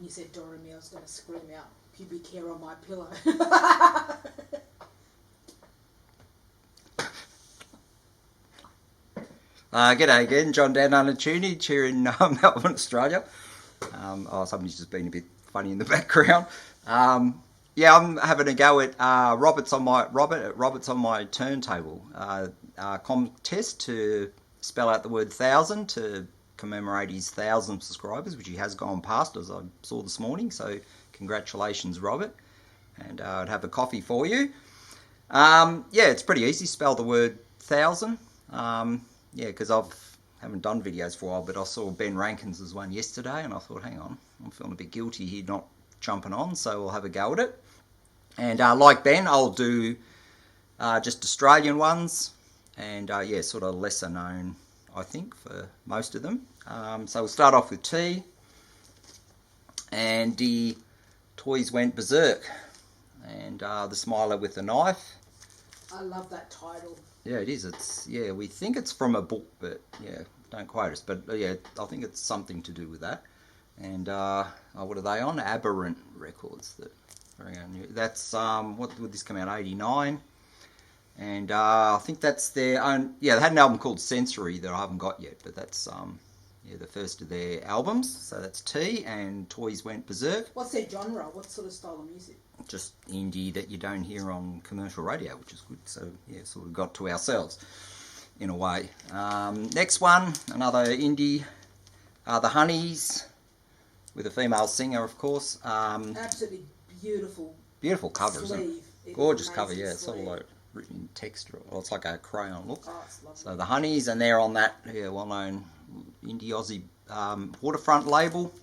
you said Doremi, I was going to scream out, pubic hair on my pillow. G'day again, John down under Tunage here in Melbourne, Australia. Somebody's just been a bit funny in the background. Yeah, I'm having a go at Robert's on my turntable contest to spell out the word 1,000 to commemorate his 1,000 subscribers, which he has gone past, as I saw this morning. So congratulations, Robert, and I'd have a coffee for you. Yeah, it's pretty easy. Spell the word 1,000. Yeah, because I haven't done videos for a while, but I saw Ben Rankin's one yesterday, and I thought, hang on, I'm feeling a bit guilty here not jumping on, so we'll have a go at it. And like Ben, I'll do just Australian ones, and yeah, sort of lesser known, I think, for most of them. So we'll start off with T, and the toys went berserk, and the Smiler with the knife. I love that title. Yeah, it is. Yeah, we think it's from a book, but yeah, don't quote us. But yeah, I think it's something to do with that. And what are they on? Aberrant Records. That's what would this come out? 89. And I think that's their own. Yeah, they had an album called Sensory that I haven't got yet, but that's yeah, the first of their albums. So that's T, and Toys Went Berserk. What's their genre? What sort of style of music? Just indie that you don't hear on commercial radio, which is good. So yeah, sort of got to ourselves in a way. Next one, another indie, The Honeys, with a female singer, of course. Absolutely beautiful cover, sleeve. isn't it? Gorgeous cover, yeah. It's all like written in text, or it's like a crayon look. Oh, it's lovely. So The Honeys, and they're on that well-known indie Aussie Waterfront label.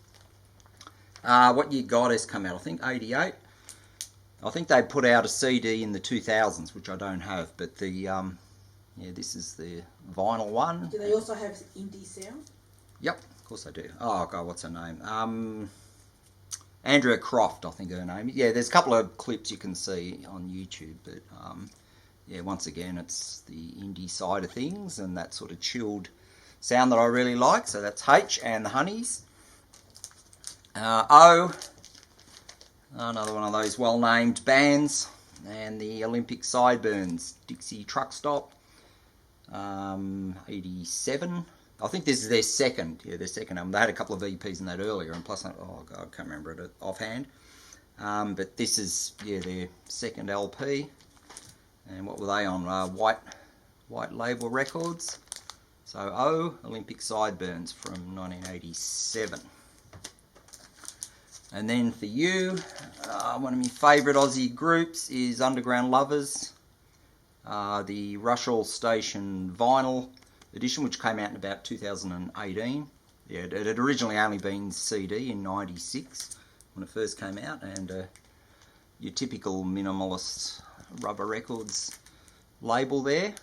What year Goddess come out? I think 88. I think they put out a CD in the 2000s, which I don't have, but the yeah, this is the vinyl one. Do they also have indie sound? Yep, of course they do. Oh God, what's her name? Andrea Croft, I think her name. Yeah, there's a couple of clips you can see on YouTube, but yeah, once again, it's the indie side of things and that sort of chilled sound that I really like. So that's H and the Honeys. O. Another one of those well-named bands, and the Olympic Sideburns, Dixie Truck Stop, 87. I think this is their second, their second album. They had a couple of EPs in that earlier, and plus, oh God, I can't remember it offhand. But this is, yeah, their second LP. And what were they on? White Label Records. So O, Olympic Sideburns from 1987. And then for you, one of my favourite Aussie groups is Underground Lovers. The Rushall Station vinyl edition, which came out in about 2018. Yeah, it had originally only been CD in 96 when it first came out, and your typical minimalist Rubber Records label there.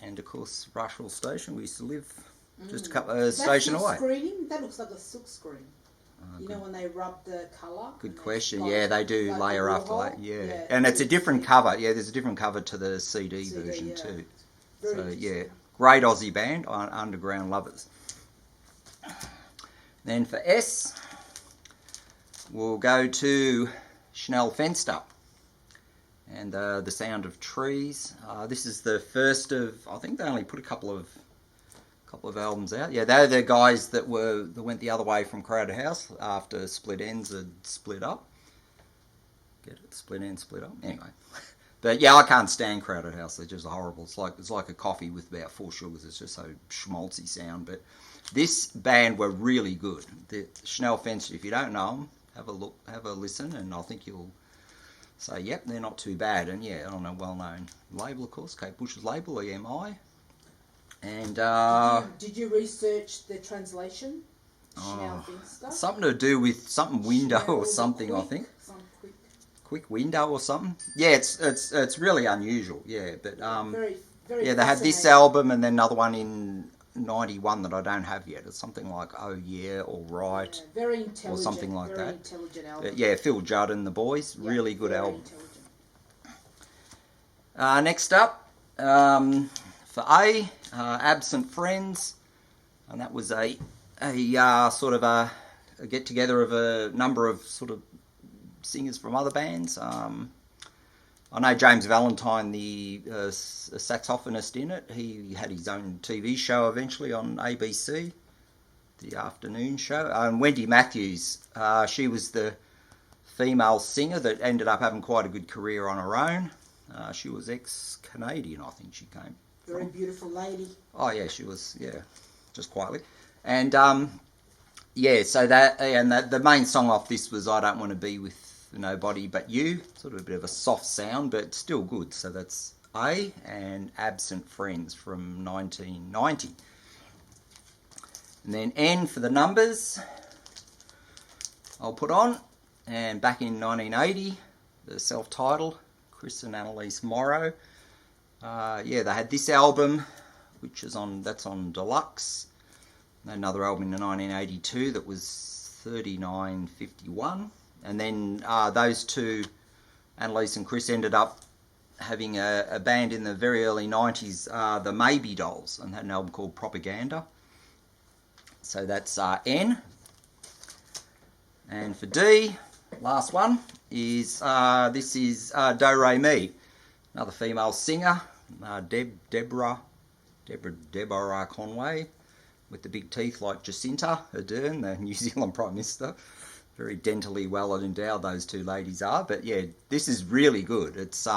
And of course, Rushall Station, we used to live just a couple of stations away. Screening? That looks like a silk screen. You know when they rub the colour? Good question. Yeah, they do like layer after layer. Yeah, and it's a different cover. Yeah, there's a different cover to the CD version too. So yeah, great Aussie band, Underground Lovers. Then for S, we'll go to Chanel Fenster and The Sound of Trees. This is the first of, I think they only put a couple of albums out. Yeah, they're the guys that went the other way from Crowded House after Split Ends had split up. Get it? Split Ends, split up. Anyway, but yeah, I can't stand Crowded House. They're just horrible. It's like a coffee with about 4 sugars. It's just so schmaltzy sound. But this band were really good. The Chanel Fenster. If you don't know them, have a look, have a listen, and I think you'll say, yep, they're not too bad. And yeah, on a well-known label, of course, Kate Bush's label, EMI. And did you research the translation? Chanel Fenster? Something to do with something window Chanel or something, quick, I think. Some Quick window or something. Yeah, it's really unusual. Yeah, but very, very yeah, they had this album and then another one in 91 that I don't have yet. It's something like Oh Yeah or Right, yeah, very intelligent, or something like very that. Intelligent album. Yeah, Phil Judd and the Boys, really good album. Intelligent. Next up, for A, Absent Friends, and that was a sort of a a get together of a number of sort of singers from other bands. I know James Valentine, the saxophonist in it. He had his own TV show eventually on ABC, the afternoon show. And Wendy Matthews, she was the female singer that ended up having quite a good career on her own. She was ex-Canadian, I think she came. Very beautiful lady. Oh yeah, she was. Yeah, just quietly. And yeah, so the main song off this was "I Don't Want to Be With Nobody But You." Sort of a bit of a soft sound, but still good. So that's A, and "Absent Friends" from 1990. And then N for the numbers, I'll put on. And back in 1980, the self-titled, Chris and Annalise Morrow. Yeah, they had this album, which is that's on Deluxe. Another album in 1982 that was 39.51. And then those two, Annalise and Chris, ended up having a band in the very early 90s, the Maybe Dolls, and had an album called Propaganda. So that's N. And for D, last one, is this is Do Re Mi, another female singer, Deborah Conway, with the big teeth like Jacinta Ardern, the New Zealand Prime Minister. Very dentally well endowed those two ladies are, but yeah, this is really good. It's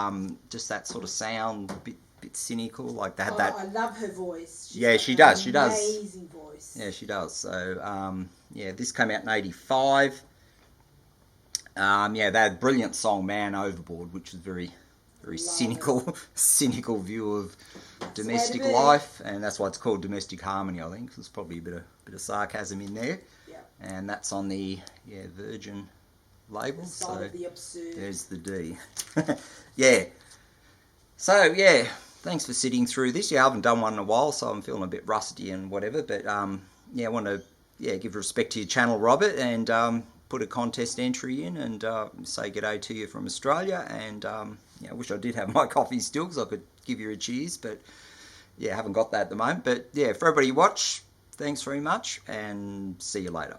just that sort of sound, a bit cynical, like they had that. I love her voice. She does. Amazing voice. Yeah, she does. So yeah, this came out in '85. Yeah, they had a brilliant song "Man Overboard," which was very cynical view of domestic life, and that's why it's called Domestic Harmony. I think there's probably a bit of sarcasm in there. And that's on the Virgin label. So the absurd. There's the D. Yeah. So yeah, thanks for sitting through this. Yeah, I haven't done one in a while, so I'm feeling a bit rusty and whatever. But yeah, I want to give respect to your channel, Robert, and put a contest entry in and say g'day to you from Australia. And I wish I did have my coffee still, because I could give you a cheers, but yeah, haven't got that at the moment. But yeah, for everybody who watch, thanks very much, and see you later.